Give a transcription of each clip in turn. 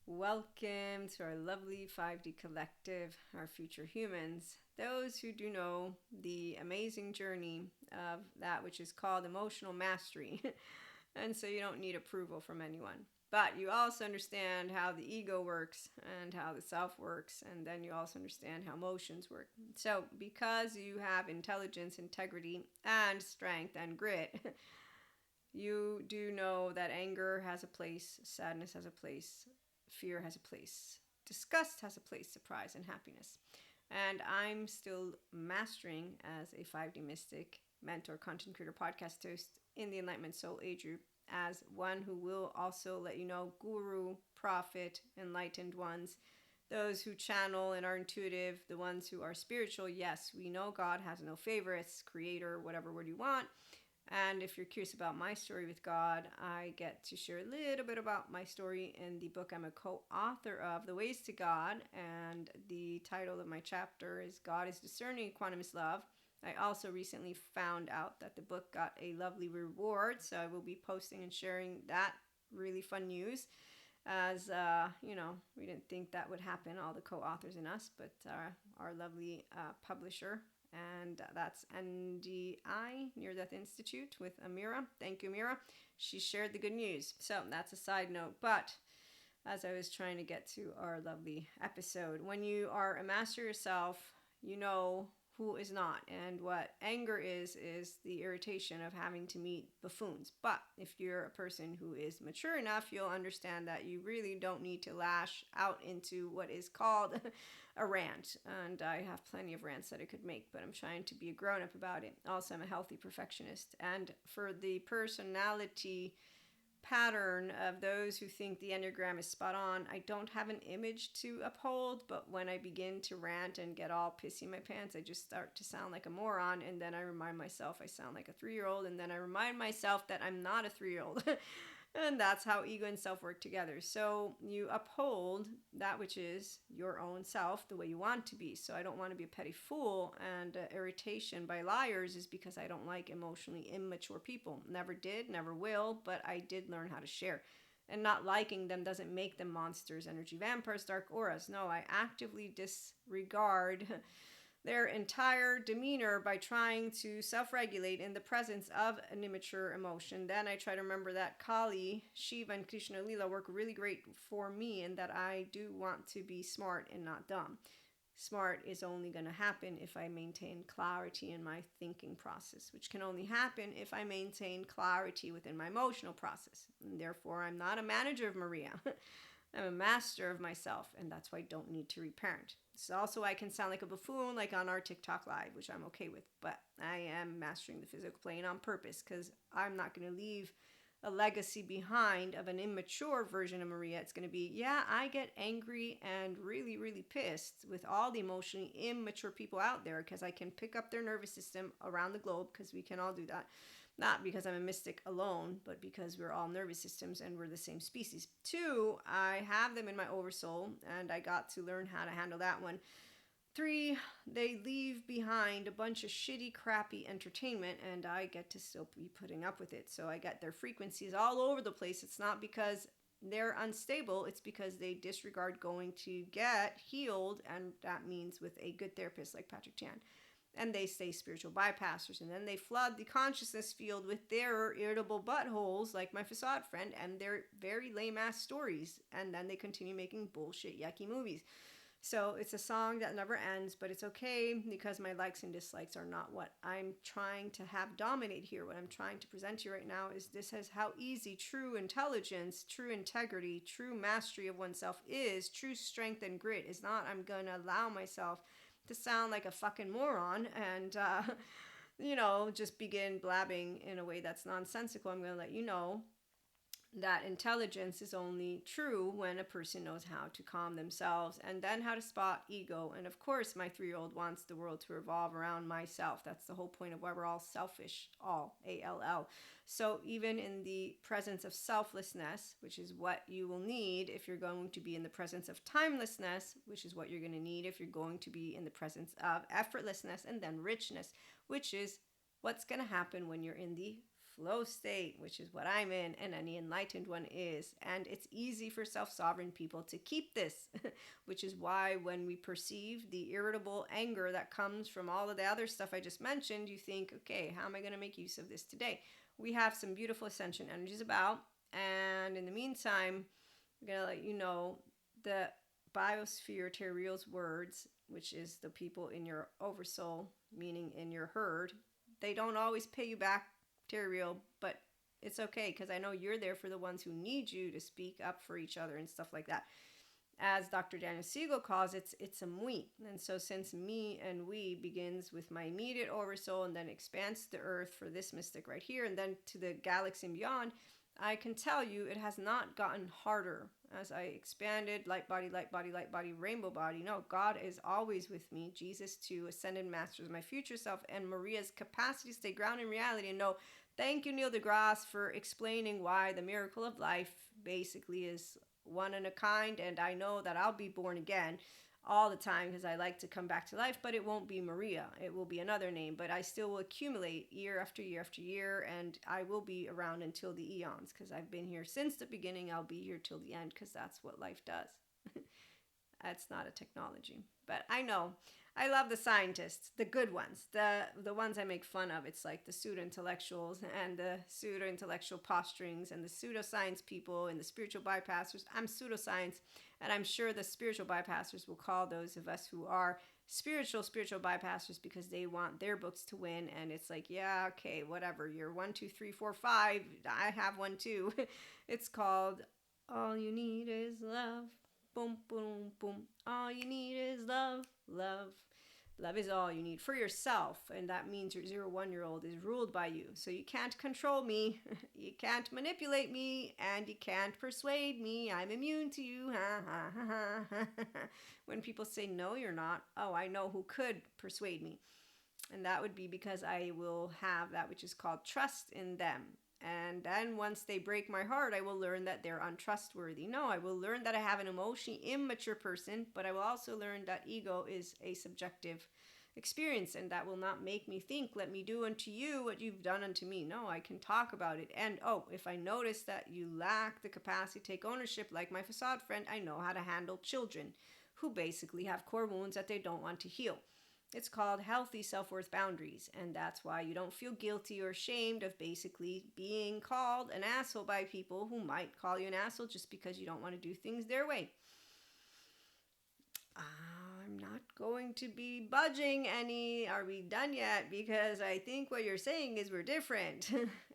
Welcome to our lovely 5D collective, our future humans, those who do know the amazing journey of that which is called emotional mastery. And so you don't need approval from anyone. But you also understand how the ego works and how the self works, and then you also understand how emotions work. So, because you have intelligence, integrity, and strength and grit, you do know that anger has a place, sadness has a place, fear has a place, disgust has a place, surprise, and happiness. And I'm still mastering as a 5D mystic, mentor, content creator, podcast host in the Enlightenment Soul Age group as one who will also let you know guru, prophet, enlightened ones, those who channel and are intuitive, the ones who are spiritual. Yes, we know God has no favorites, creator, whatever word you want. And if you're curious about my story with God, I get to share a little bit about my story in the book I'm a co-author of, The Ways to God. And the title of my chapter is God is Discerning, Quantum is Love. I also recently found out that the book got a lovely reward, so I will be posting and sharing that really fun news. As we didn't think that would happen, all the co-authors and us, but our lovely publisher, and that's NDI, Near Death Institute, with Amira. Thank you, Amira. She shared the good news. So that's a side note. But as I was trying to get to our lovely episode, when you are a master yourself, you know who is not. And what anger is the irritation of having to meet buffoons. But if you're a person who is mature enough, you'll understand that you really don't need to lash out into what is called a rant. And I have plenty of rants that I could make, but I'm trying to be a grown-up about it. Also, I'm a healthy perfectionist. And for the personality pattern of those who think the Enneagram is spot on, I don't have an image to uphold, but when I begin to rant and get all pissy in my pants, I just start to sound like a moron, and then I remind myself I sound like a 3-year-old, and then I remind myself that I'm not a 3-year-old. And that's how ego and self work together. So you uphold that which is your own self the way you want to be. So I don't want to be a petty fool. And irritation by liars is because I don't like emotionally immature people. Never did, never will, but I did learn how to share. And not liking them doesn't make them monsters, energy vampires, dark auras. No, I actively disregard their entire demeanor by trying to self-regulate in the presence of an immature emotion. Then I try to remember that Kali, Shiva, and Krishna Lila work really great for me, and that I do want to be smart and not dumb. Smart is only going to happen if I maintain clarity in my thinking process, which can only happen if I maintain clarity within my emotional process. And therefore, I'm not a manager of Maria. I'm a master of myself, and that's why I don't need to reparent. So also I can sound like a buffoon like on our TikTok live, which I'm okay with, but I am mastering the physical plane on purpose because I'm not going to leave a legacy behind of an immature version of Maria. It's going to be, yeah, I get angry and really, really pissed with all the emotionally immature people out there because I can pick up their nervous system around the globe, because we can all do that. Not because I'm a mystic alone, but because we're all nervous systems and we're the same species. 2, I have them in my oversoul, and I got to learn how to handle that one. 3, they leave behind a bunch of shitty, crappy entertainment, and I get to still be putting up with it. So I get their frequencies all over the place. It's not because they're unstable, it's because they disregard going to get healed, and that means with a good therapist like Patrick Chan. And they stay spiritual bypassers, and then they flood the consciousness field with their irritable buttholes like my facade friend and their very lame ass stories, and then they continue making bullshit yucky movies. So it's a song that never ends, but it's okay because my likes and dislikes are not what I'm trying to have dominate here. What I'm trying to present to you right now is this is how easy true intelligence, true integrity, true mastery of oneself is. True strength and grit is not I'm going to allow myself to sound like a fucking moron and, just begin blabbing in a way that's nonsensical. I'm going to let you know that intelligence is only true when a person knows how to calm themselves and then how to spot ego. And of course, my 3-year-old wants the world to revolve around myself. That's the whole point of why we're all selfish, all ALL. So even in the presence of selflessness, which is what you will need if you're going to be in the presence of timelessness, which is what you're going to need if you're going to be in the presence of effortlessness, and then richness, which is what's going to happen when you're in the flow state, which is what I'm in, and any enlightened one is. And it's easy for self-sovereign people to keep this, which is why when we perceive the irritable anger that comes from all of the other stuff I just mentioned, you think, okay, how am I going to make use of this today? We have some beautiful ascension energies about. And in the meantime, I'm going to let you know the biosphere Terreal's words, which is the people in your oversoul, meaning in your herd. They don't always pay you back, Terreal, but it's okay because I know you're there for the ones who need you to speak up for each other and stuff like that. As Dr. Daniel Siegel calls it, it's a we. And so since me and we begins with my immediate oversoul and then expands to the earth for this mystic right here and then to the galaxy and beyond, I can tell you it has not gotten harder as I expanded light body, rainbow body. No, God is always with me. Jesus too, ascended masters, my future self, and Maria's capacity to stay grounded in reality and know. Thank you, Neil deGrasse, for explaining why the miracle of life basically is one in a kind, and I know that I'll be born again all the time because I like to come back to life, but it won't be Maria. It will be another name, but I still will accumulate year after year after year, and I will be around until the eons because I've been here since the beginning. I'll be here till the end because that's what life does. That's not a technology, but I know. I love the scientists, the good ones, the ones I make fun of. It's like the pseudo-intellectuals and the pseudo-intellectual posturings and the pseudoscience people and the spiritual bypassers. I'm pseudoscience, and I'm sure the spiritual bypassers will call those of us who are spiritual bypassers because they want their books to win. And it's like, yeah, okay, whatever. You're 1, 2, 3, 4, 5. I have one too. It's called All You Need Is Love. Boom, boom, boom. All you need is love, love. Love is all you need for yourself, and that means your 0-1-year-old is ruled by you. So you can't control me, you can't manipulate me, and you can't persuade me. I'm immune to you. Ha, ha, ha, ha, ha. When people say, no, you're not, oh, I know who could persuade me. And that would be because I will have that which is called trust in them. And then once they break my heart, I will learn that they're untrustworthy. No, I will learn that I have an emotionally immature person, but I will also learn that ego is a subjective experience, and that will not make me think, let me do unto you what you've done unto me. No, I can talk about it. And if I notice that you lack the capacity to take ownership, like my facade friend, I know how to handle children who basically have core wounds that they don't want to heal. It's called healthy self-worth boundaries, and that's why you don't feel guilty or ashamed of basically being called an asshole by people who might call you an asshole just because you don't want to do things their way. I'm not going to be budging any, are we done yet? Because I think what you're saying is we're different.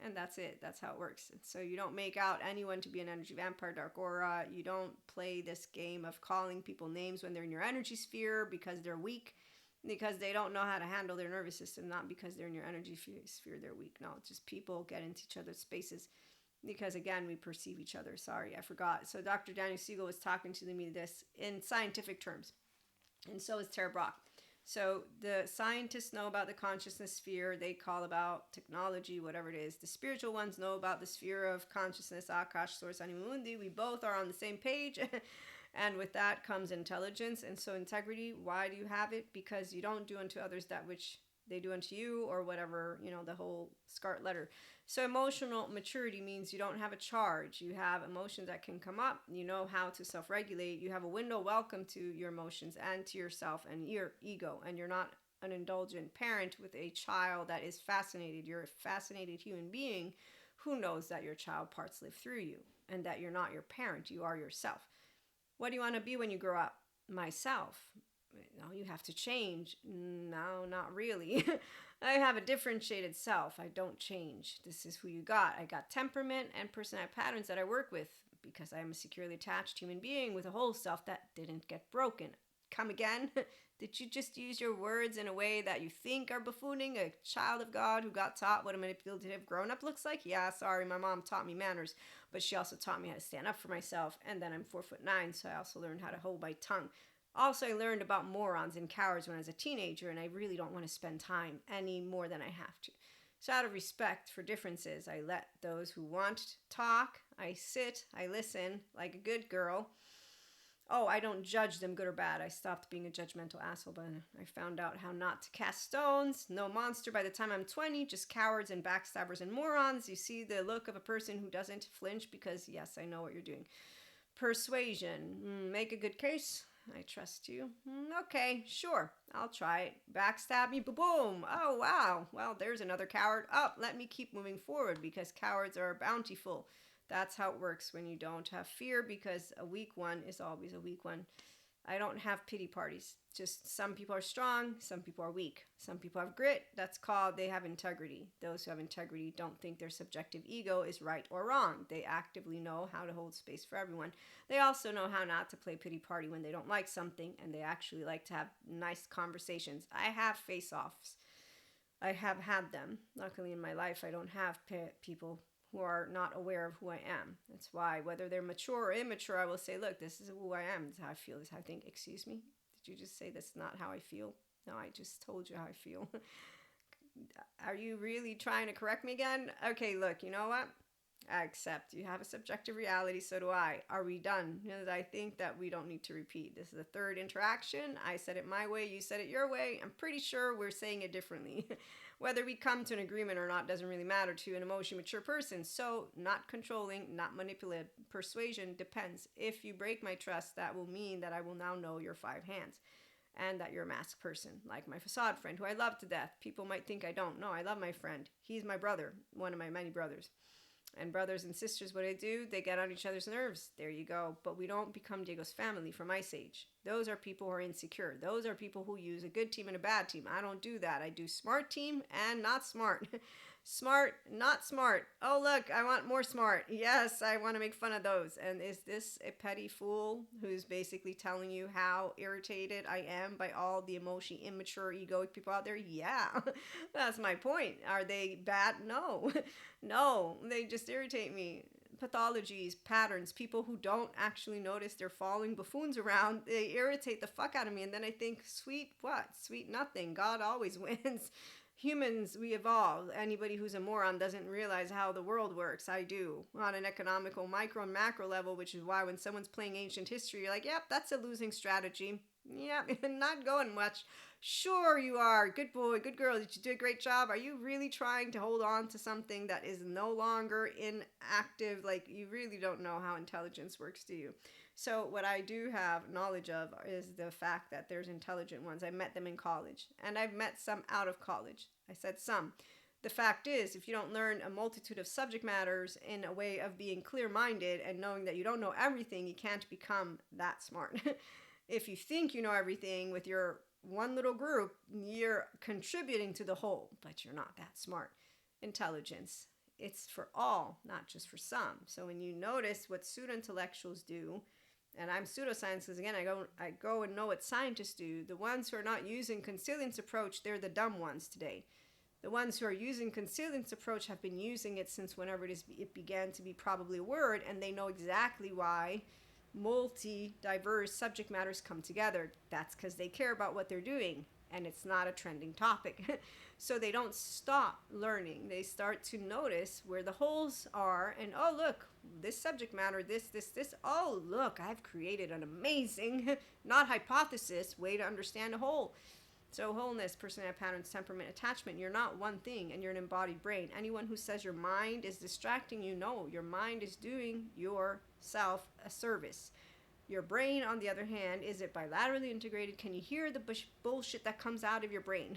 And that's it. That's how it works. So you don't make out anyone to be an energy vampire, dark aura. You don't play this game of calling people names when they're in your energy sphere because they're weak. Because they don't know how to handle their nervous system, not because they're in your energy sphere, they're weak. No, it's just people get into each other's spaces because, again, we perceive each other. Sorry, I forgot. So Dr. Daniel Siegel was talking to me this in scientific terms, and so is Tara Brach. So the scientists know about the consciousness sphere. They call about technology, whatever it is. The spiritual ones know about the sphere of consciousness, Akash, Source, Anima Mundi. We both are on the same page. And with that comes intelligence. And so integrity, why do you have it? Because you don't do unto others that which they do unto you, or whatever, the whole SCART letter. So emotional maturity means you don't have a charge. You have emotions that can come up. You know how to self-regulate. You have a window welcome to your emotions and to yourself and your ego. And you're not an indulgent parent with a child that is fascinated. You're a fascinated human being who knows that your child parts live through you and that you're not your parent. You are yourself. What do you want to be when you grow up? Myself. No, you have to change. No, not really. I have a differentiated self. I don't change. This is who you got. I got temperament and personality patterns that I work with because I'm a securely attached human being with a whole self that didn't get broken. Come again? Did you just use your words in a way that you think are buffooning a child of God who got taught what a manipulative grown-up looks like? Yeah, sorry, my mom taught me manners, but she also taught me how to stand up for myself. And then I'm 4'9", so I also learned how to hold my tongue. Also, I learned about morons and cowards when I was a teenager, and I really don't want to spend time any more than I have to. So out of respect for differences, I let those who want to talk, I sit, I listen like a good girl. Oh, I don't judge them good or bad. I stopped being a judgmental asshole, but I found out how not to cast stones. No monster by the time I'm 20, just cowards and backstabbers and morons. You see the look of a person who doesn't flinch because, yes, I know what you're doing. Persuasion. Make a good case. I trust you. Okay, sure. I'll try it. Backstab me. Boom. Oh, wow. Well, there's another coward. Oh, let me keep moving forward because cowards are bountiful. That's how it works when you don't have fear, because a weak one is always a weak one. I don't have pity parties. Just some people are strong, some people are weak. Some people have grit. That's called they have integrity. Those who have integrity don't think their subjective ego is right or wrong. They actively know how to hold space for everyone. They also know how not to play pity party when they don't like something, and they actually like to have nice conversations. I have face-offs. I have had them. Luckily in my life, I don't have people who are not aware of who I am. That's why, whether they're mature or immature, I will say, look, this is who I am. This is how I feel. This is how I think. Excuse me? Did you just say that's not how I feel? No, I just told you how I feel. Are you really trying to correct me again? Okay, look, you know what? I accept. You have a subjective reality, so do I. Are we done? Because I think that we don't need to repeat. This is the third interaction. I said it my way, you said it your way. I'm pretty sure we're saying it differently. Whether we come to an agreement or not doesn't really matter to an emotionally mature person. So, not controlling, not manipulative. Persuasion depends. If you break my trust, that will mean that I will now know your five hands. And that you're a masked person, like my facade friend, who I love to death. People might think I don't. No, I love my friend. He's my brother, one of my many brothers. And brothers and sisters, what I do, they get on each other's nerves. There you go. But we don't become Diego's family from Ice Age. Those are people who are insecure. Those are people who use a good team and a bad team. I don't do that. I do smart team and not smart. Smart, not smart. Oh, look, I want more smart. Yes, I want to make fun of those. And is this a petty fool who's basically telling you how irritated I am by all the emotionally immature, egoic people out there? Yeah, that's my point. Are they bad? No. No, they just irritate me. Pathologies, patterns, people who don't actually notice they're following buffoons around, they irritate the fuck out of me. And then I think, sweet what? Sweet nothing. God always wins. Humans, we evolve. Anybody who's a moron doesn't realize how the world works. I do. On an economical micro and macro level, which is why when someone's playing ancient history, you're like, yep, that's a losing strategy. Yep, not going much. Sure you are. Good boy, good girl. Did you do a great job? Are you really trying to hold on to something that is no longer inactive? Like, you really don't know how intelligence works, do you? So what I do have knowledge of is the fact that there's intelligent ones. I met them in college, and I've met some out of college. I said some. The fact is, if you don't learn a multitude of subject matters in a way of being clear-minded and knowing that you don't know everything, you can't become that smart. If you think you know everything with your one little group, you're contributing to the whole, but you're not that smart. Intelligence, it's for all, not just for some. So when you notice what pseudo-intellectuals do, and I'm pseudoscience because again, I go and know what scientists do. The ones who are not using consilience approach, they're the dumb ones today. The ones who are using consilience approach have been using it since whenever it began to be probably a word, and they know exactly why multi-diverse subject matters come together. That's because they care about what they're doing, and it's not a trending topic. So they don't stop learning. They start to notice where the holes are, and oh look, this subject matter, this. Oh look, I've created an amazing, not hypothesis, way to understand a whole. So wholeness, personality patterns, temperament, attachment, you're not one thing, and you're an embodied brain. Anyone who says your mind is distracting you, no, your mind is doing yourself a service. Your brain, on the other hand, is it bilaterally integrated? Can you hear the bullshit that comes out of your brain?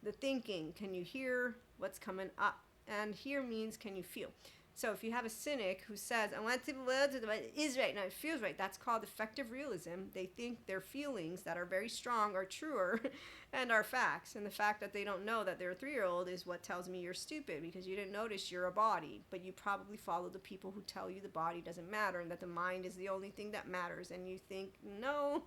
The thinking, can you hear what's coming up? And hear means can you feel? So if you have a cynic who says, I want to be able to it is right now, it feels right, that's called effective realism. They think their feelings that are very strong are truer and are facts. And the fact that they don't know that they're a 3-year-old is what tells me you're stupid, because you didn't notice you're a body, but you probably follow the people who tell you the body doesn't matter and that the mind is the only thing that matters. And you think, no,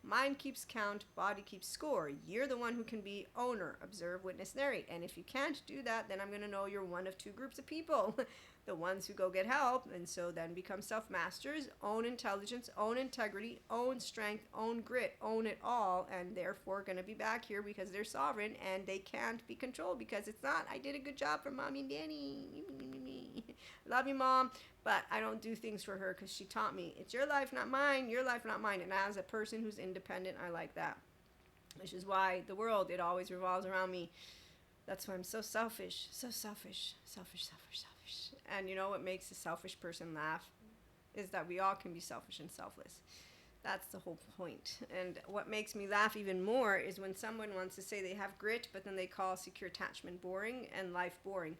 mind keeps count, body keeps score. You're the one who can be owner, observe, witness, narrate. And if you can't do that, then I'm going to know you're one of two groups of people. The ones who go get help, and so then become self-masters, own intelligence, own integrity, own strength, own grit, own it all, and therefore going to be back here because they're sovereign and they can't be controlled because it's not, I did a good job for mommy and daddy. Love you, Mom, but I don't do things for her because she taught me it's your life, not mine, your life, not mine. And as a person who's independent, I like that, which is why the world, it always revolves around me. That's why I'm so selfish, so selfish, selfish, selfish, selfish. And you know what makes a selfish person laugh is that we all can be selfish and selfless. That's the whole point. And what makes me laugh even more is when someone wants to say they have grit, but then they call secure attachment boring and life boring.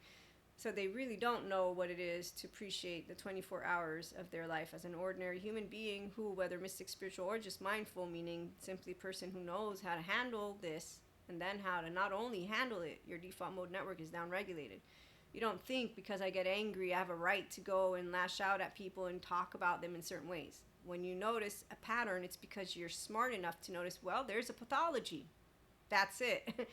So they really don't know what it is to appreciate the 24 hours of their life as an ordinary human being who, whether mystic, spiritual, or just mindful, meaning simply a person who knows how to handle this, and then how to not only handle it, your default mode network is down regulated. You don't think because I get angry I have a right to go and lash out at people and talk about them in certain ways. When you notice a pattern, it's because you're smart enough to notice, well, there's a pathology. That's it.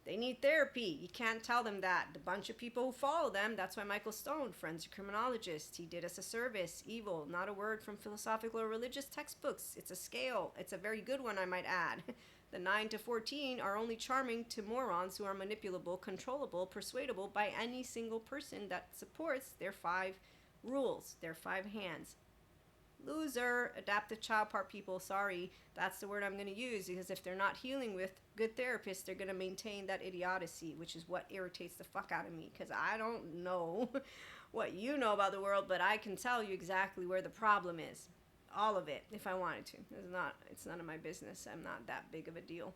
They need therapy. You can't tell them that. The bunch of people who follow them, that's why Michael Stone, forensic criminologist, he did us a service. Evil, not a word from philosophical or religious textbooks. It's a scale. It's a very good one, I might add. The 9 to 14 are only charming to morons who are manipulable, controllable, persuadable by any single person that supports their 5 rules, their 5 hands. Loser, adaptive child part people, sorry, that's the word I'm going to use, because if they're not healing with good therapists, they're going to maintain that idiocy, which is what irritates the fuck out of me, because I don't know what you know about the world, but I can tell you exactly where the problem is. All of it, if I wanted to. It's none of my business. I'm not that big of a deal.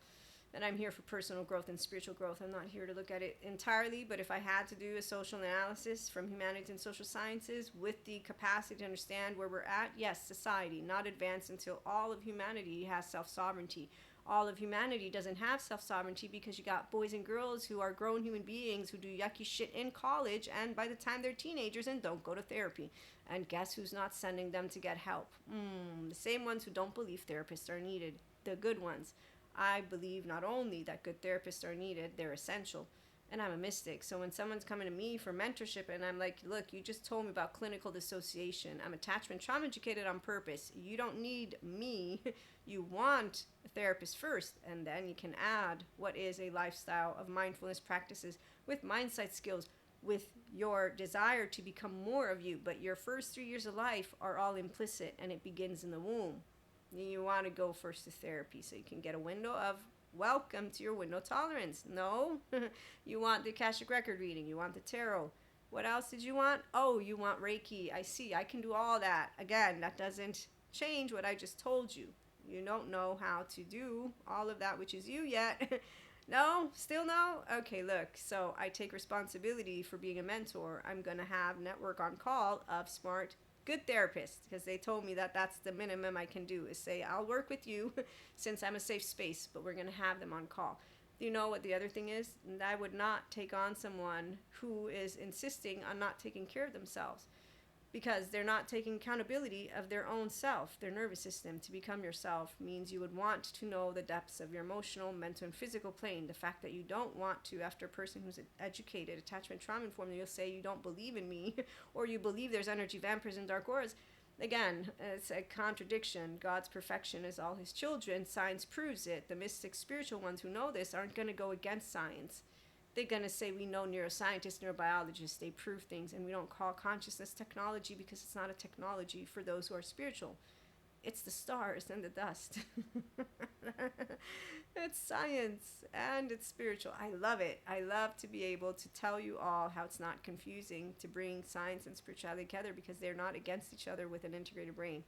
And I'm here for personal growth and spiritual growth. I'm not here to look at it entirely, but if I had to do a social analysis from humanities and social sciences with the capacity to understand where we're at, yes, society, not advanced until all of humanity has self-sovereignty. All of humanity doesn't have self-sovereignty because you got boys and girls who are grown human beings who do yucky shit in college, and by the time they're teenagers and don't go to therapy. And guess who's not sending them to get help? The same ones who don't believe therapists are needed. The good ones. I believe not only that good therapists are needed, they're essential. And I'm a mystic. So when someone's coming to me for mentorship and I'm like, look, you just told me about clinical dissociation. I'm attachment trauma educated on purpose. You don't need me. You want a therapist first. And then you can add what is a lifestyle of mindfulness practices with mindset skills, with your desire to become more of you. But your first 3 years of life are all implicit, and it begins in the womb. You want to go first to therapy so you can get a window of welcome to your window tolerance. No, you want the Akashic record reading. You want the tarot. What else did you want? Oh, you want Reiki. I see. I can do all that. Again, that doesn't change what I just told you. You don't know how to do all of that, which is you yet. No? Still no? Okay, look. So I take responsibility for being a mentor. I'm going to have network on call of smart, good therapists, because they told me that that's the minimum I can do is say, I'll work with you since I'm a safe space, but we're going to have them on call. You know what the other thing is? I would not take on someone who is insisting on not taking care of themselves, because they're not taking accountability of their own self, their nervous system. To become yourself means you would want to know the depths of your emotional, mental, and physical plane. The fact that you don't want to, after a person who's educated, attachment trauma informed, you'll say you don't believe in me, or you believe there's energy vampires and dark auras. Again, it's a contradiction. God's perfection is all his children. Science proves it. The mystic spiritual ones who know this aren't going to go against science. They're going to say we know neuroscientists, neurobiologists, they prove things, and we don't call consciousness technology because it's not a technology for those who are spiritual. It's the stars and the dust. It's science and it's spiritual. I love it. I love to be able to tell you all how it's not confusing to bring science and spirituality together, because they're not against each other with an integrated brain.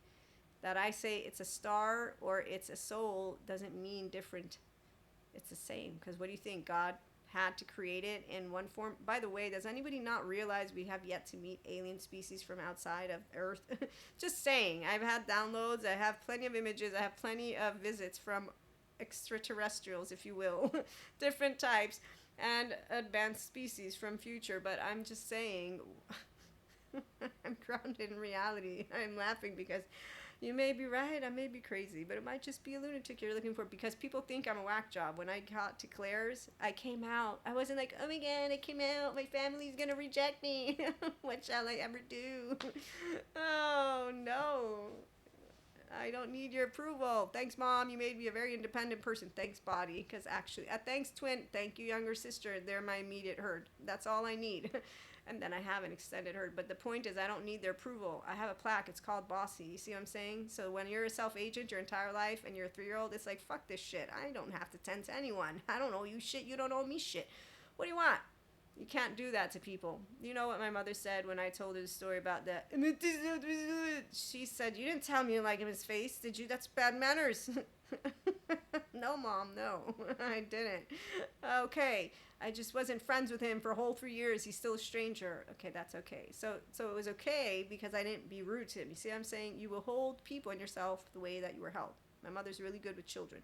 That I say it's a star or it's a soul doesn't mean different. It's the same. Because what do you think? God had to create it in one form. By the way, does anybody not realize we have yet to meet alien species from outside of Earth? Just saying. I've had downloads. I have plenty of images. I have plenty of visits from extraterrestrials, if you will. Different types and advanced species from future. But I'm just saying, I'm grounded in reality. I'm laughing because you may be right, I may be crazy, but it might just be a lunatic you're looking for, because people think I'm a whack job. When I got to Claire's, I came out. I wasn't like, oh my god, I came out, my family's gonna reject me. What shall I ever do? Oh no. I don't need your approval. Thanks, Mom. You made me a very independent person. Thanks, Body. Because actually, thanks, Twin. Thank you, younger sister. They're my immediate herd. That's all I need. And then I haven't extended her. But the point is, I don't need their approval. I have a plaque. It's called Bossy. You see what I'm saying? So when you're a self-agent your entire life and you're a 3-year-old, it's like, fuck this shit. I don't have to tend to anyone. I don't owe you shit. You don't owe me shit. What do you want? You can't do that to people. You know what my mother said when I told her the story about that? She said, you didn't tell me you like him in his face, did you? That's bad manners. No, Mom, no. I didn't. Okay. I just wasn't friends with him for a whole 3 years. He's still a stranger. Okay, that's okay. So it was okay because I didn't be rude to him. You see what I'm saying? You will hold people and yourself the way that you were held. My mother's really good with children.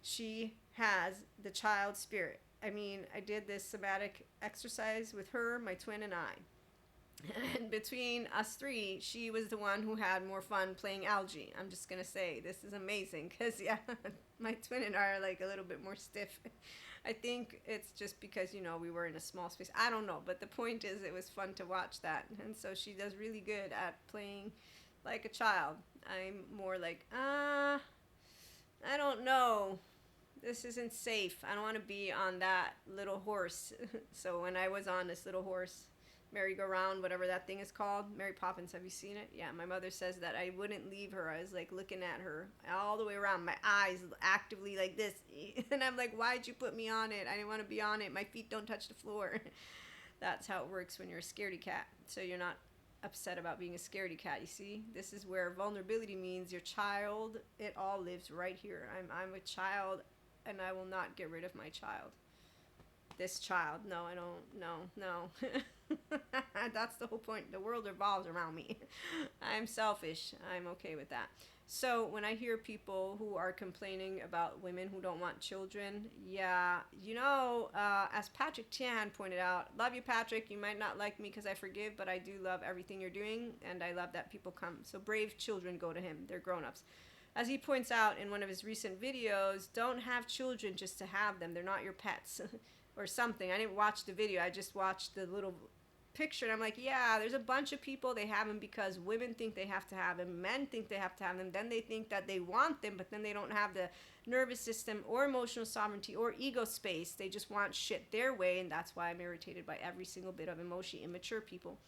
She has the child spirit. I mean, I did this somatic exercise with her, my twin, and I. And between us three, she was the one who had more fun playing algae. I'm just going to say, this is amazing. Because, yeah, my twin and I are like a little bit more stiff. I think it's just because, you know, we were in a small space. I don't know. But the point is, it was fun to watch that. And so she does really good at playing like a child. I'm more like, I don't know. This isn't safe. I don't want to be on that little horse. So when I was on this little horse, merry-go-round, whatever that thing is called, Mary Poppins, have you seen it? Yeah, my mother says that I wouldn't leave her. I was like looking at her all the way around, my eyes actively like this. And I'm like, why'd you put me on it? I didn't want to be on it. My feet don't touch the floor. That's how it works when you're a scaredy cat. So you're not upset about being a scaredy cat. You see, this is where vulnerability means your child, it all lives right here. I'm a child, and I will not get rid of my child. This child, no, I don't, no. That's the whole point. The world revolves around me. I'm selfish. I'm okay with that. So when I hear people who are complaining about women who don't want children, yeah, you know, as Patrick Tian pointed out, love you, Patrick. You might not like me because I forgive, but I do love everything you're doing, and I love that people come. So brave children go to him. They're grown-ups. As he points out in one of his recent videos, don't have children just to have them. They're not your pets or something. I didn't watch the video. I just watched the little picture, and I'm like, yeah, there's a bunch of people, they have them because women think they have to have them, men think they have to have them, then they think that they want them, but then they don't have the nervous system or emotional sovereignty or ego space. They just want shit their way, and that's why I'm irritated by every single bit of emotionally immature people.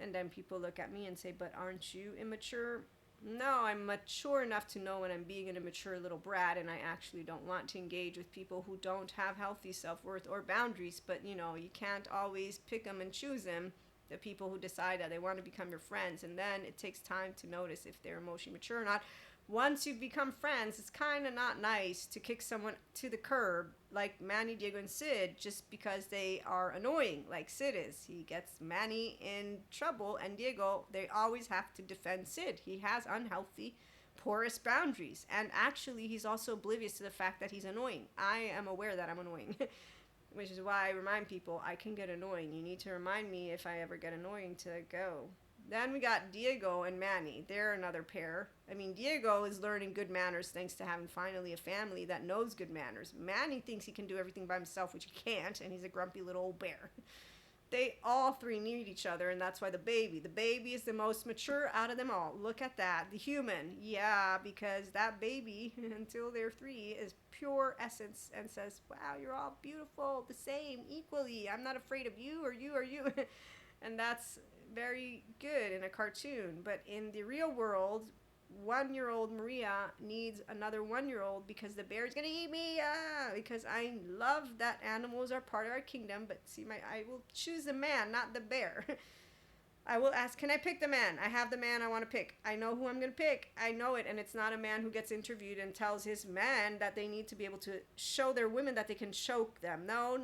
And then people look at me and say, but aren't you immature? No, I'm mature enough to know when I'm being an immature little brat, and I actually don't want to engage with people who don't have healthy self-worth or boundaries. But, you know, you can't always pick them and choose them, the people who decide that they want to become your friends. And then it takes time to notice if they're emotionally mature or not. Once you become friends, it's kind of not nice to kick someone to the curb like Manny, Diego, and Sid just because they are annoying, like Sid is. He gets Manny in trouble, and Diego, they always have to defend Sid. He has unhealthy, porous boundaries, and actually he's also oblivious to the fact that he's annoying. I am aware that I'm annoying, which is why I remind people I can get annoying. You need to remind me if I ever get annoying to go. Then we got Diego and Manny. They're another pair. I mean, Diego is learning good manners thanks to having finally a family that knows good manners. Manny thinks he can do everything by himself, which he can't, and he's a grumpy little old bear. They all three need each other, and that's why the baby is the most mature out of them all. Look at that. The human. Yeah, because that baby, until they're 3, is pure essence and says, wow, you're all beautiful, the same, equally. I'm not afraid of you or you or you. And that's very good in a cartoon, but in the real world, 1-year-old Maria needs another 1-year-old because the bear is gonna eat me. Because I love that animals are part of our kingdom, but see, I will choose the man, not the bear. I will ask, can I pick the man? I have the man I want to pick. I know who I'm going to pick. I know it, and it's not a man who gets interviewed and tells his man that they need to be able to show their women that they can choke them. No,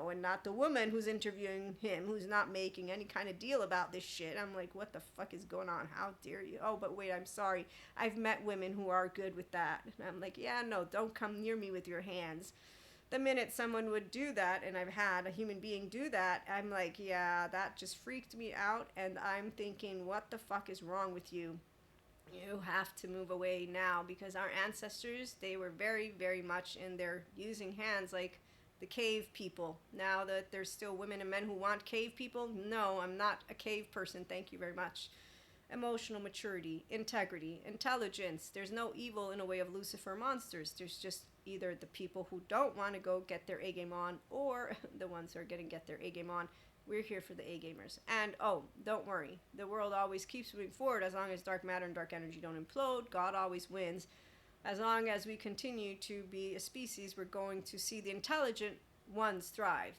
and not the woman who's interviewing him, who's not making any kind of deal about this shit. I'm like, what the fuck is going on? How dare you? Oh, but wait, I'm sorry. I've met women who are good with that. And I'm like, yeah, no, don't come near me with your hands. The minute someone would do that, and I've had a human being do that, I'm like, yeah, that just freaked me out, and I'm thinking, what the fuck is wrong with you? You have to move away now, because our ancestors, they were very, very much in their using hands like the cave people. Now that there's still women and men who want cave people, no, I'm not a cave person, thank you very much. Emotional maturity, integrity, intelligence. There's no evil in a way of Lucifer monsters. There's just either the people who don't want to go get their A game on, or the ones who are going to get their A game on We're here for the A gamers. And oh, don't worry. The world always keeps moving forward as long as dark matter and dark energy don't implode. God always wins. As long as we continue to be a species, we're going to see the intelligent ones thrive.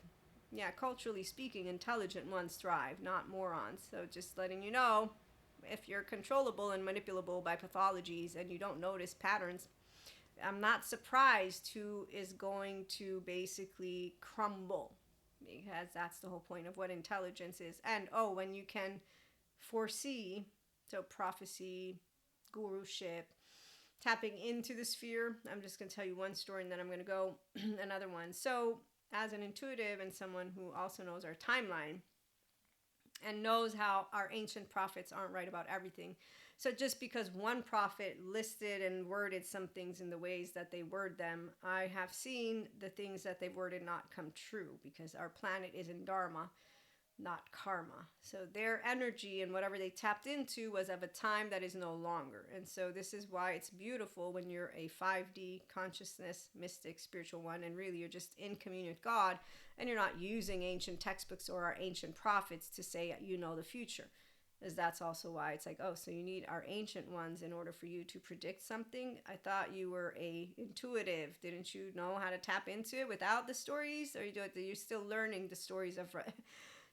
Yeah, culturally speaking, intelligent ones thrive, not morons. So just letting you know, if you're controllable and manipulable by pathologies and you don't notice patterns, I'm not surprised who is going to basically crumble, because that's the whole point of what intelligence is. And oh, when you can foresee, so prophecy, guruship, tapping into the sphere. I'm just going to tell you one story and then I'm going to go another one. So, as an intuitive and someone who also knows our timeline and knows how our ancient prophets aren't right about everything. So, just because one prophet listed and worded some things in the ways that they word them, I have seen the things that they've worded not come true, because our planet is in Dharma, not karma. So their energy and whatever they tapped into was of a time that is no longer. And so this is why it's beautiful when you're a 5D consciousness, mystic, spiritual one, and really you're just in communion with God, and you're not using ancient textbooks or our ancient prophets to say you know the future. As that's also why it's like, oh, so you need our ancient ones in order for you to predict something. I thought you were a intuitive. Didn't you know how to tap into it without the stories? Or you're still learning the stories of...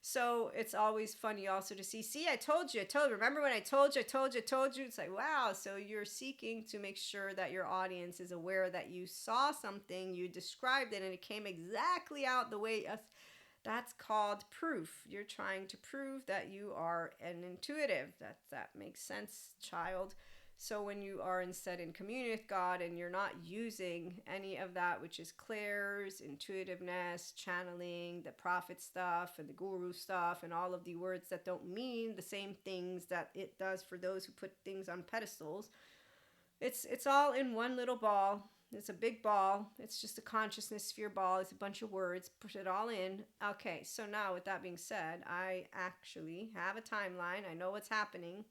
So it's always funny also to see, I told you, remember when I told you? It's like, wow, so you're seeking to make sure that your audience is aware that you saw something, you described it, and it came exactly out the way. That's called proof. You're trying to prove that you are an intuitive. That makes sense, child. So when you are instead in communion with God and you're not using any of that, which is clairs, intuitiveness, channeling, the prophet stuff and the guru stuff and all of the words that don't mean the same things that it does for those who put things on pedestals, it's all in one little ball. It's a big ball. It's just a consciousness sphere ball. It's a bunch of words. Put it all in. Okay, so now with that being said, I actually have a timeline. I know what's happening.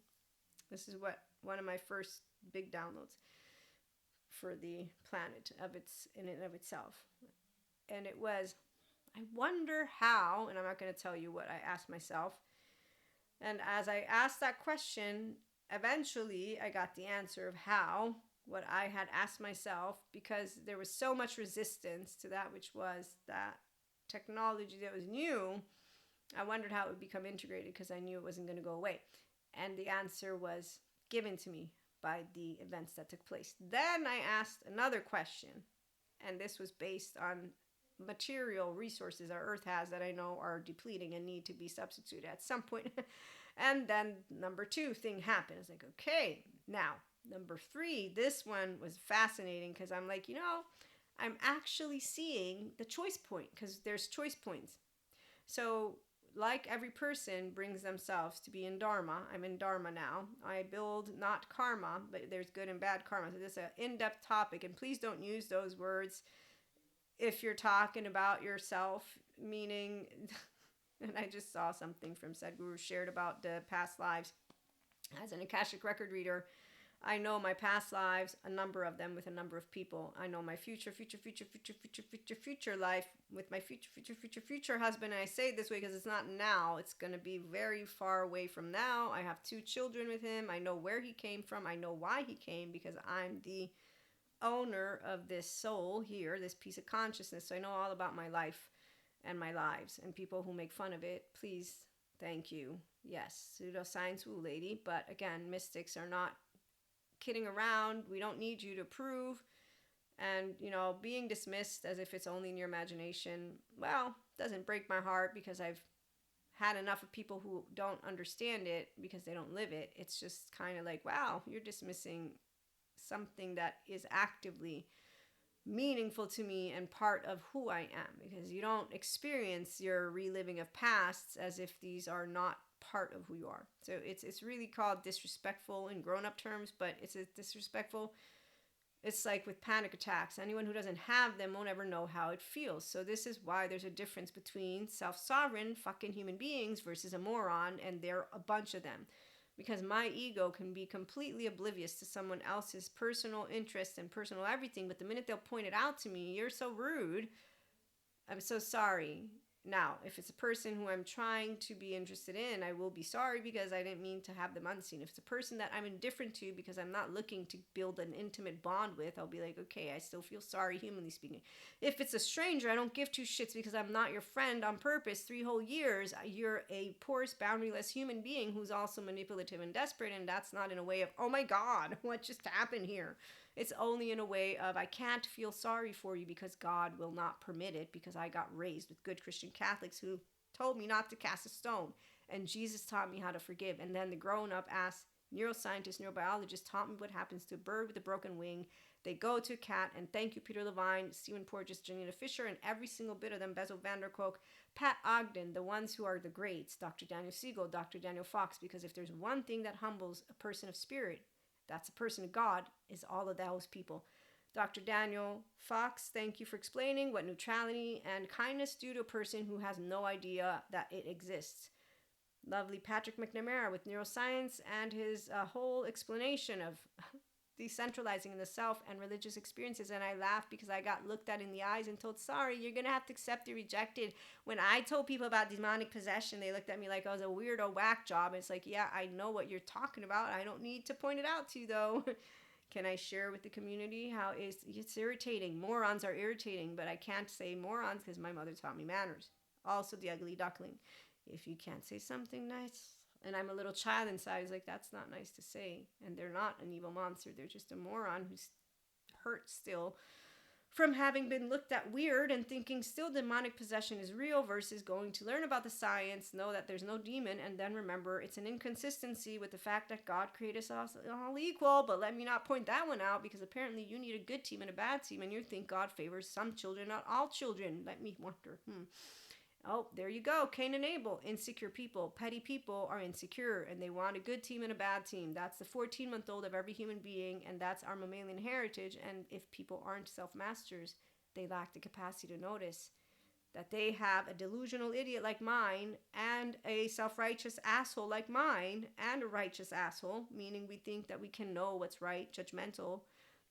This is what one of my first big downloads for the planet in and of itself. And it was, I wonder how, and I'm not going to tell you what I asked myself. And as I asked that question, eventually I got the answer of how, what I had asked myself, because there was so much resistance to that which was that technology that was new. I wondered how it would become integrated because I knew it wasn't going to go away. And the answer was given to me by the events that took place. Then I asked another question, and this was based on material resources our earth has that I know are depleting and need to be substituted at some point. And then number 2 thing happened. I was like, okay, now number 3, this one was fascinating because I'm like, I'm actually seeing the choice point, because there's choice points. So like every person brings themselves to be in Dharma. I'm in Dharma now. I build not karma, but there's good and bad karma. So this is an in-depth topic, and please don't use those words if you're talking about yourself, meaning, and I just saw something from Sadhguru shared about the past lives. As an Akashic record reader, I know my past lives, a number of them with a number of people. I know my future life with my future husband. And I say it this way because it's not now. It's going to be very far away from now. I have 2 children with him. I know where he came from. I know why he came, because I'm the owner of this soul here, this piece of consciousness. So I know all about my life and my lives. And people who make fun of it, please, thank you. Yes, pseudoscience, woo lady. But again, mystics are not kidding around. We don't need you to prove. And, being dismissed as if it's only in your imagination, well, doesn't break my heart, because I've had enough of people who don't understand it because they don't live it. It's just kind of like, wow, you're dismissing something that is actively meaningful to me and part of who I am, because you don't experience your reliving of pasts as if these are not part of who you are. So it's really called disrespectful in grown-up terms, but it's a disrespectful. It's like with panic attacks. Anyone who doesn't have them won't ever know how it feels. So this is why there's a difference between self-sovereign fucking human beings versus a moron, and there are a bunch of them. Because my ego can be completely oblivious to someone else's personal interests and personal everything, but the minute they'll point it out to me, you're so rude, I'm so sorry. Now, if it's a person who I'm trying to be interested in, I will be sorry because I didn't mean to have them unseen. If it's a person that I'm indifferent to because I'm not looking to build an intimate bond with, I'll be like, okay, I still feel sorry, humanly speaking. If it's a stranger, I don't give two shits because I'm not your friend on purpose 3 whole years. You're a porous, boundaryless human being who's also manipulative and desperate, and that's not in a way of, oh my God, what just happened here? It's only in a way of, I can't feel sorry for you because God will not permit it, because I got raised with good Christian Catholics who told me not to cast a stone. And Jesus taught me how to forgive. And then the grown up ass neuroscientist, neurobiologist taught me what happens to a bird with a broken wing. They go to a cat, and thank you, Peter Levine, Stephen Porges, Janina Fisher, and every single bit of them, Bezo van der Kolk, Pat Ogden, the ones who are the greats, Dr. Daniel Siegel, Dr. Daniel Fox, because if there's one thing that humbles a person of spirit, that's a person of God, is all of those people. Dr. Daniel Fox, thank you for explaining what neutrality and kindness do to a person who has no idea that it exists. Lovely Patrick McNamara with neuroscience and his whole explanation of decentralizing the self and religious experiences. And I laughed because I got looked at in the eyes and told, sorry, you're going to have to accept the rejected. When I told people about demonic possession, they looked at me like I was a weirdo whack job. It's like, yeah, I know what you're talking about. I don't need to point it out to you, though. Can I share with the community how it's irritating? Morons are irritating, but I can't say morons because my mother taught me manners. Also, the ugly duckling. If you can't say something nice, and I'm a little child inside, is like, that's not nice to say. And they're not an evil monster. They're just a moron who's hurt still from having been looked at weird and thinking still demonic possession is real, versus going to learn about the science, know that there's no demon, and then remember it's an inconsistency with the fact that God created us all equal. But let me not point that one out, because apparently you need a good team and a bad team, and you think God favors some children, not all children. Let me wonder. Oh, there you go. Cain and Abel. Insecure people, petty people are insecure, and they want a good team and a bad team. That's the 14-month-old of every human being, and that's our mammalian heritage. And if people aren't self-masters, they lack the capacity to notice that they have a delusional idiot like mine, and a self-righteous asshole like mine, and a righteous asshole, meaning we think that we can know what's right, judgmental.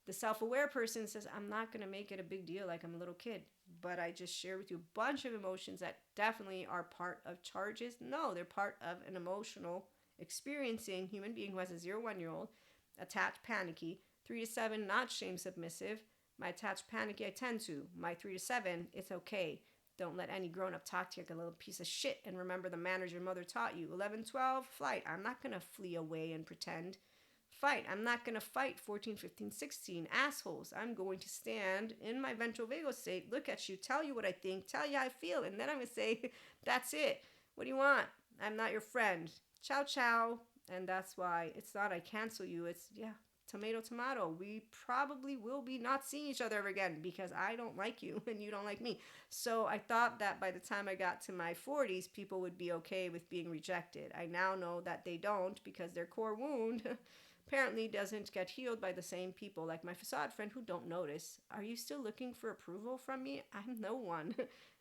The self-aware person says, I'm not going to make it a big deal like I'm a little kid, but I just share with you a bunch of emotions that definitely are part of charges. No, they're part of an emotional experiencing human being who has a 0-1-year-old, attached, panicky, 3 to 7, not shame submissive. My attached, panicky, I tend to. My 3 to 7, it's okay. Don't let any grown-up talk to you like a little piece of shit, and remember the manners your mother taught you. 11, 12, flight. I'm not going to flee away and pretend. Fight. I'm not going to fight 14, 15, 16 assholes. I'm going to stand in my ventral vagal state, look at you, tell you what I think, tell you how I feel, and then I'm going to say, that's it. What do you want? I'm not your friend. Ciao, ciao. And that's why it's not I cancel you. It's, yeah, tomato, tomato. We probably will be not seeing each other ever again because I don't like you and you don't like me. So I thought that by the time I got to my 40s, people would be okay with being rejected. I now know that they don't, because their core wound apparently doesn't get healed by the same people, like my facade friend, who don't notice. Are you still looking for approval from me? I'm no one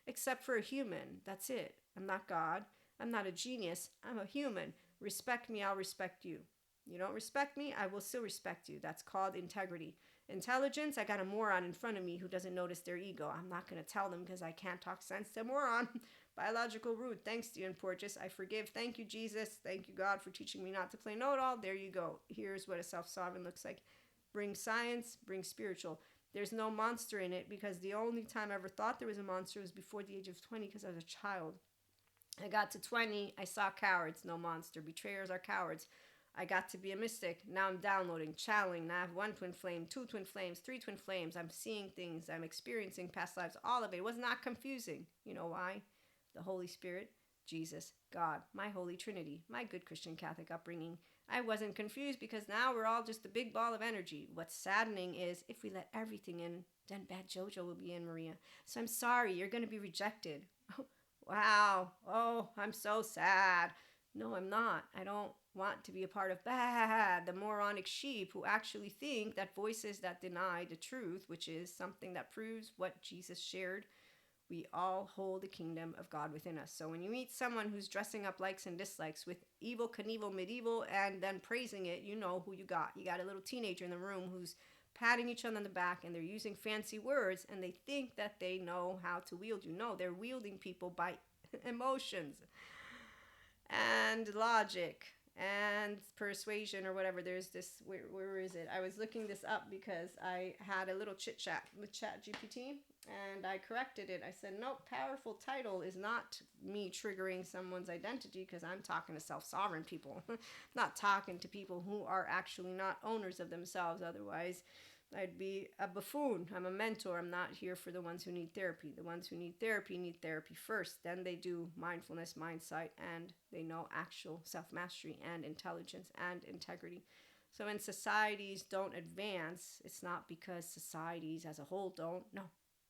except for a human. That's it. I'm not God. I'm not a genius. I'm a human. Respect me, I'll respect you. You don't respect me, I will still respect you. That's called integrity. Intelligence, I got a moron in front of me who doesn't notice their ego. I'm not going to tell them because I can't talk sense to a moron. Biological rude. Thanks, Stephen Porges. I forgive. Thank you, Jesus. Thank you, God, for teaching me not to play know-it-all. There you go. Here's what a self-sovereign looks like. Bring science, bring spiritual. There's no monster in it, because the only time I ever thought there was a monster was before the age of 20, because I was a child. I got to 20, I saw cowards, no monster. Betrayers are cowards. I got to be a mystic. Now I'm downloading, channeling. Now I have 1 twin flame, 2 twin flames, 3 twin flames. I'm seeing things. I'm experiencing past lives. All of it. It was not confusing. You know why? The Holy Spirit, Jesus, God, my Holy Trinity, my good Christian Catholic upbringing. I wasn't confused, because now we're all just a big ball of energy. What's saddening is if we let everything in, then bad JoJo will be in, Maria. So I'm sorry, you're going to be rejected. Wow. Oh, I'm so sad. No, I'm not. I don't want to be a part of the moronic sheep who actually think that voices that deny the truth, which is something that proves what Jesus shared. We all hold the kingdom of God within us. So when you meet someone who's dressing up likes and dislikes with evil, Knievel, medieval, and then praising it, you know who you got. You got a little teenager in the room who's patting each other on the back, and they're using fancy words, and they think that they know how to wield you. No, they're wielding people by emotions, and logic and persuasion or whatever. There's this, where is it? I was looking this up because I had a little chit chat with Chat GPT and I corrected it. I said, nope, powerful title is not me triggering someone's identity, because I'm talking to self-sovereign people, not talking to people who are actually not owners of themselves. Otherwise, I'd be a buffoon. I'm a mentor. I'm not here for the ones who need therapy. The ones who need therapy first. Then they do mindfulness, mindsight, and they know actual self-mastery and intelligence and integrity. So when societies don't advance, it's not because societies as a whole don't. No.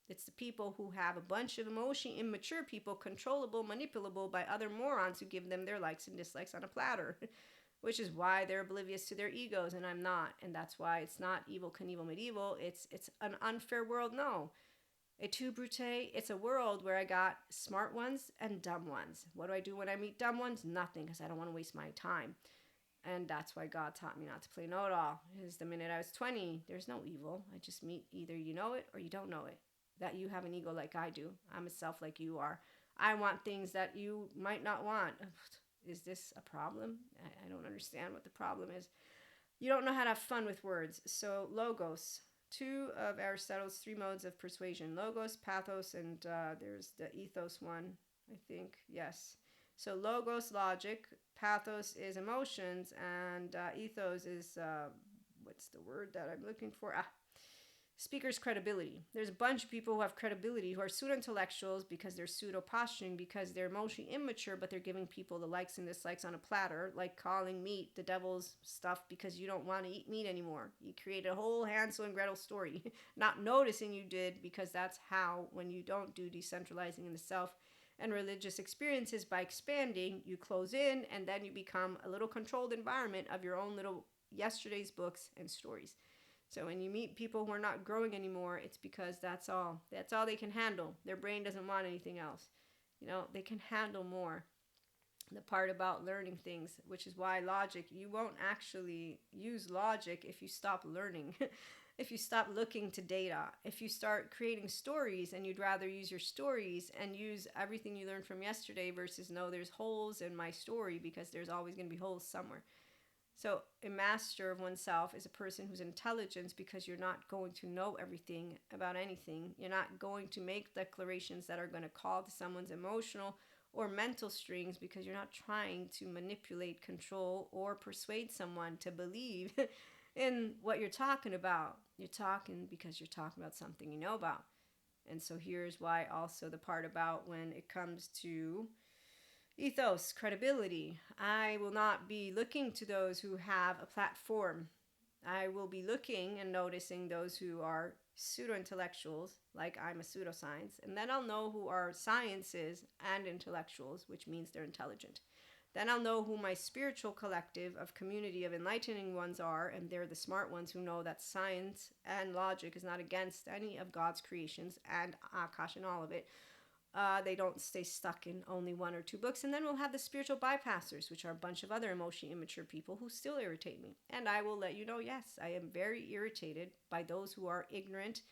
It's the people who have a bunch of emotionally immature people, controllable, manipulable by other morons who give them their likes and dislikes on a platter. Which is why they're oblivious to their egos, and I'm not. And that's why it's not Evel Knievel Medieval. It's an unfair world. No. Et tu, Brute? It's a world where I got smart ones and dumb ones. What do I do when I meet dumb ones? Nothing, because I don't want to waste my time. And that's why God taught me not to play know-it-all. Because the minute I was 20, there's no evil. I just meet either you know it or you don't know it. That you have an ego like I do. I'm a self like you are. I want things that you might not want. Is this a problem? I don't understand what the problem is. You don't know how to have fun with words. So logos, two of Aristotle's three modes of persuasion. Logos, pathos, and there's the ethos one, I think. Yes. So logos, logic. Pathos is emotions. And ethos is, what's the word that I'm looking for? Speaker's credibility. There's a bunch of people who have credibility who are pseudo-intellectuals because they're pseudo-posturing, because they're emotionally immature, but they're giving people the likes and dislikes on a platter, like calling meat the devil's stuff because you don't want to eat meat anymore. You created a whole Hansel and Gretel story, not noticing you did, because that's how, when you don't do decentralizing in the self and religious experiences by expanding, you close in and then you become a little controlled environment of your own little yesterday's books and stories. So when you meet people who are not growing anymore, it's because that's all they can handle. Their brain doesn't want anything else. They can handle more. The part about learning things, which is why logic, you won't actually use logic if you stop learning. If you stop looking to data, if you start creating stories and you'd rather use your stories and use everything you learned from yesterday versus no, there's holes in my story, because there's always going to be holes somewhere. So a master of oneself is a person who's intelligent, because you're not going to know everything about anything. You're not going to make declarations that are going to call to someone's emotional or mental strings, because you're not trying to manipulate, control, or persuade someone to believe in what you're talking about. You're talking because you're talking about something you know about. And so here's why also the part about when it comes to ethos, credibility. I will not be looking to those who have a platform. I will be looking and noticing those who are pseudo-intellectuals, like I'm a pseudoscience, and then I'll know who are sciences and intellectuals, which means they're intelligent. Then I'll know who my spiritual collective of community of enlightening ones are, and they're the smart ones who know that science and logic is not against any of God's creations and Akash and all of it. They don't stay stuck in only one or two books. And then we'll have the spiritual bypassers, which are a bunch of other emotionally immature people who still irritate me. And I will let you know, yes, I am very irritated by those who are ignorant,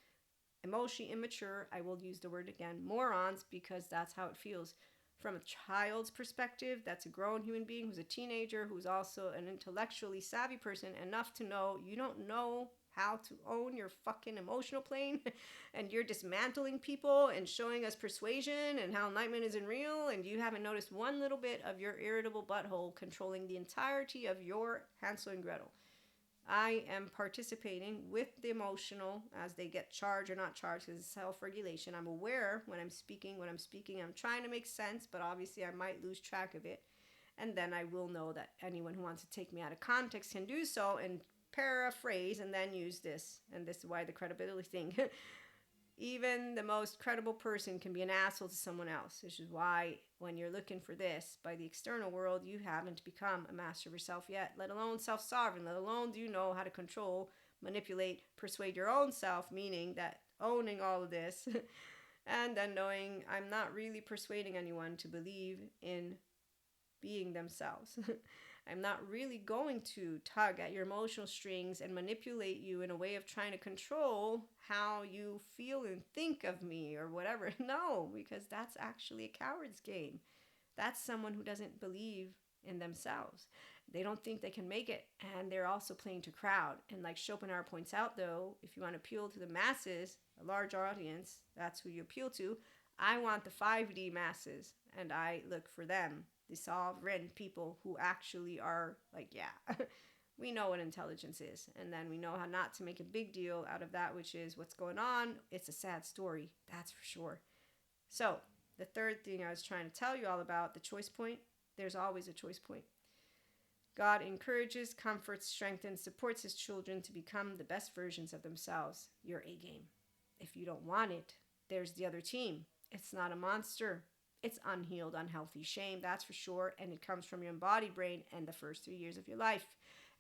emotionally immature. I will use the word again, morons, because that's how it feels. From a child's perspective, that's a grown human being who's a teenager, who's also an intellectually savvy person, enough to know you don't know how to own your fucking emotional plane, and you're dismantling people and showing us persuasion and how enlightenment isn't real, and you haven't noticed one little bit of your irritable butthole controlling the entirety of your Hansel and Gretel. I am participating with the emotional as they get charged or not charged, because it's self-regulation. I'm aware when I'm speaking. I'm trying to make sense, but obviously I might lose track of it. And then I will know that anyone who wants to take me out of context can do so and paraphrase and then use this. And this is why the credibility thing. Even the most credible person can be an asshole to someone else, which is why when you're looking for this by the external world, you haven't become a master of yourself yet, let alone self-sovereign, let alone do you know how to control, manipulate, persuade your own self, meaning that owning all of this and then knowing I'm not really persuading anyone to believe in being themselves. I'm not really going to tug at your emotional strings and manipulate you in a way of trying to control how you feel and think of me or whatever. No, because that's actually a coward's game. That's someone who doesn't believe in themselves. They don't think they can make it, and they're also playing to crowd. And like Schopenhauer points out, though, if you want to appeal to the masses, a large audience, that's who you appeal to. I want the 5D masses, and I look for them, the sovereign people who actually are like, yeah, we know what intelligence is, and then we know how not to make a big deal out of that, which is what's going on. It's a sad story, that's for sure. So, the third thing I was trying to tell you all about, the choice point, there's always a choice point. God encourages, comforts, strengthens, supports his children to become the best versions of themselves. Your A game. If you don't want it, there's the other team. It's not a monster. It's unhealed, unhealthy shame, that's for sure. And it comes from your embodied brain and the first 3 years of your life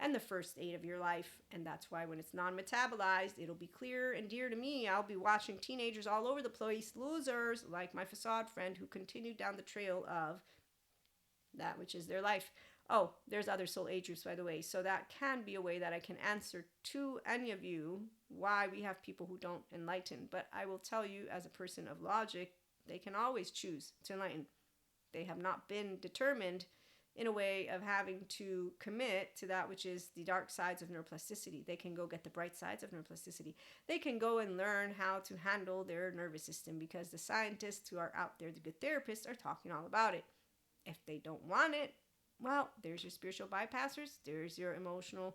and the first 8 of your life. And that's why when it's non-metabolized, it'll be clear and dear to me. I'll be watching teenagers all over the place, losers like my facade friend who continued down the trail of that which is their life. Oh, there's other soul age groups, by the way. So that can be a way that I can answer to any of you why we have people who don't enlighten. But I will tell you, as a person of logic, they can always choose to enlighten. They have not been determined in a way of having to commit to that which is the dark sides of neuroplasticity. They can go get the bright sides of neuroplasticity. They can go and learn how to handle their nervous system because the scientists who are out there, the good therapists, are talking all about it. If they don't want it, well, there's your spiritual bypassers. There's your immature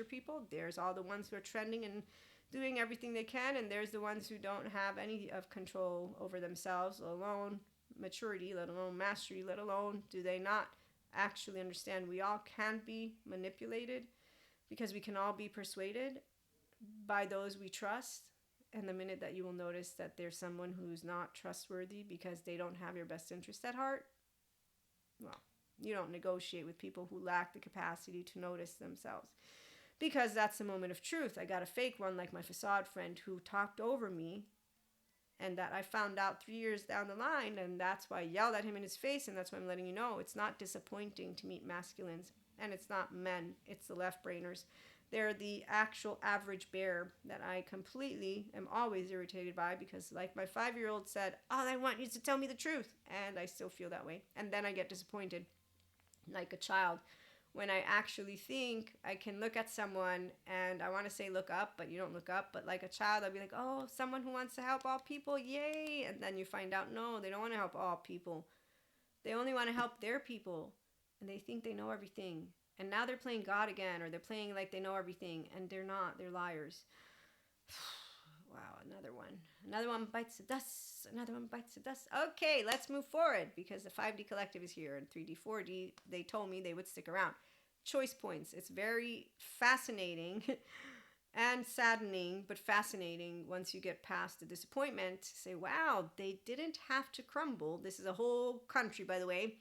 people. There's all the ones who are trending and doing everything they can. And there's the ones who don't have any of control over themselves, let alone maturity, let alone mastery, let alone do they not actually understand we all can be manipulated because we can all be persuaded by those we trust. And the minute that you will notice that there's someone who's not trustworthy because they don't have your best interest at heart, well, you don't negotiate with people who lack the capacity to notice themselves. Because that's the moment of truth. I got a fake one like my facade friend who talked over me, and that I found out 3 years down the line, and that's why I yelled at him in his face, and that's why I'm letting you know it's not disappointing to meet masculines, and it's not men, it's the left brainers. They're the actual average bear that I completely am always irritated by because, like my 5-year-old said, all I want you to tell me the truth. And I still feel that way. And then I get disappointed like a child when I actually think I can look at someone and I want to say look up, but you don't look up. But like a child, I'll be like, oh, someone who wants to help all people, yay. And then you find out, no, they don't want to help all people. They only want to help their people. And they think they know everything. And now they're playing God again, or they're playing like they know everything, and they're not. They're liars. Wow, another one. Another one bites the dust. Another one bites the dust. Okay, let's move forward because the 5D collective is here, and 3D, 4D, they told me they would stick around. Choice points. It's very fascinating and saddening, but fascinating once you get past the disappointment to say, wow, they didn't have to crumble. This is a whole country, by the way.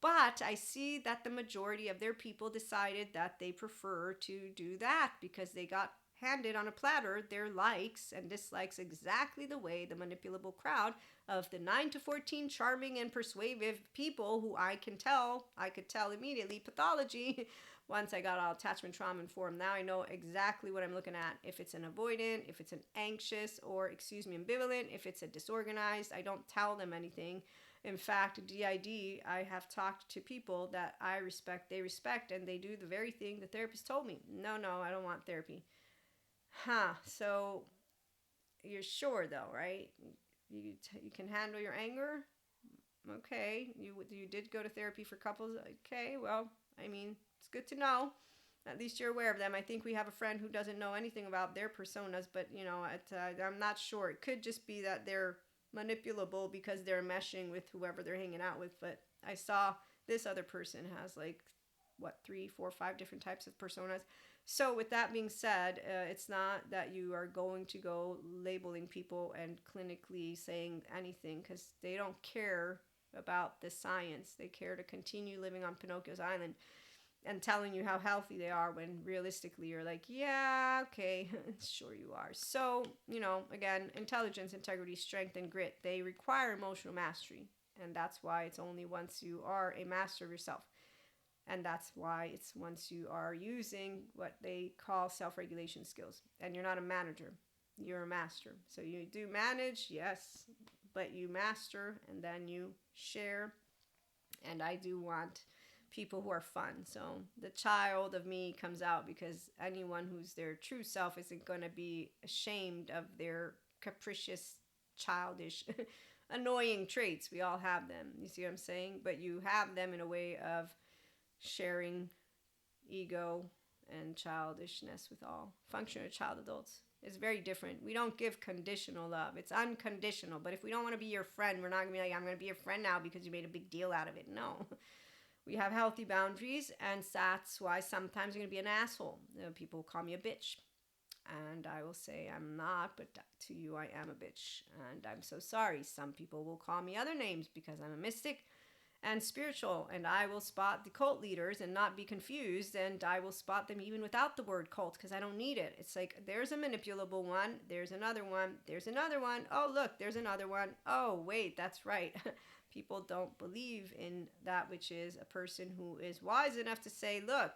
But I see that the majority of their people decided that they prefer to do that because they got handed on a platter their likes and dislikes exactly the way the manipulable crowd of the 9 to 14 charming and persuasive people who I could tell immediately pathology once I got all attachment trauma informed. Now I know exactly what I'm looking at. If it's an avoidant, if it's an anxious, or ambivalent, if it's a disorganized, I don't tell them anything. In fact, DID, I have talked to people that I respect, they respect, and they do the very thing the therapist told me. No, I don't want therapy. So you're sure though, right? You can handle your anger? Okay. You did go to therapy for couples? Okay, well, I mean, it's good to know. At least you're aware of them. I think we have a friend who doesn't know anything about their personas, but, I'm not sure. It could just be that they're manipulable because they're meshing with whoever they're hanging out with. But I saw this other person has 3, 4, 5 different types of personas. So with that being said, it's not that you are going to go labeling people and clinically saying anything because they don't care about the science. They care to continue living on Pinocchio's island and telling you how healthy they are when realistically you're like, yeah, okay, sure you are. So, again, intelligence, integrity, strength, and grit, they require emotional mastery. And that's why it's only once you are a master of yourself. And that's why it's once you are using what they call self-regulation skills, and you're not a manager, you're a master. So you do manage, yes, but you master and then you share. And I do want people who are fun. So the child of me comes out because anyone who's their true self isn't going to be ashamed of their capricious, childish, annoying traits. We all have them. You see what I'm saying? But you have them in a way of sharing ego and childishness with all functional child adults. It's very different. We don't give conditional love. It's unconditional. But if we don't want to be your friend, we're not going to be like, I'm going to be your friend now because you made a big deal out of it. No. We have healthy boundaries, and that's why sometimes you're going to be an asshole. People will call me a bitch. And I will say I'm not, but to you I am a bitch. And I'm so sorry. Some people will call me other names because I'm a mystic and spiritual, and I will spot the cult leaders and not be confused, and I will spot them even without the word cult because I don't need it. It's like there's a manipulable one, there's another one, there's another one. Oh, look, there's another one. Oh, wait, that's right. People don't believe in that, which is a person who is wise enough to say, look,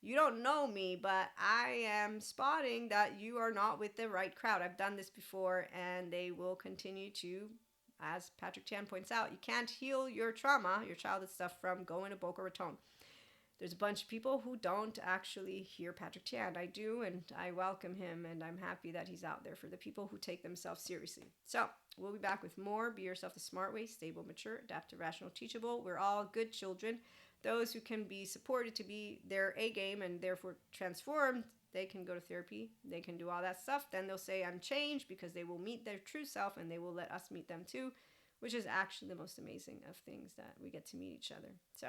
you don't know me, but I am spotting that you are not with the right crowd. I've done this before, and they will continue to, as Patrick Chan points out, you can't heal your trauma, your childhood stuff, from going to Boca Raton. There's a bunch of people who don't actually hear Patrick Chan. I do, and I welcome him, and I'm happy that he's out there for the people who take themselves seriously. So, we'll be back with more Be Yourself the Smart Way, stable, mature, adaptive, rational, teachable. We're all good children. Those who can be supported to be their A game and therefore transformed, they can go to therapy. They can do all that stuff. Then they'll say, I'm changed, because they will meet their true self and they will let us meet them too, which is actually the most amazing of things, that we get to meet each other. So,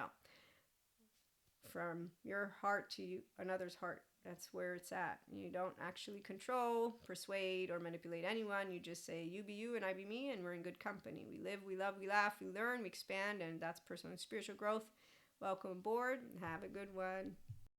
from your heart to another's heart, that's where it's at. You don't actually control, persuade, or manipulate anyone. You just say, you be you and I be me, and we're in good company. We live, we love, we laugh, we learn, we expand, and that's personal and spiritual growth. Welcome aboard. Have a good one.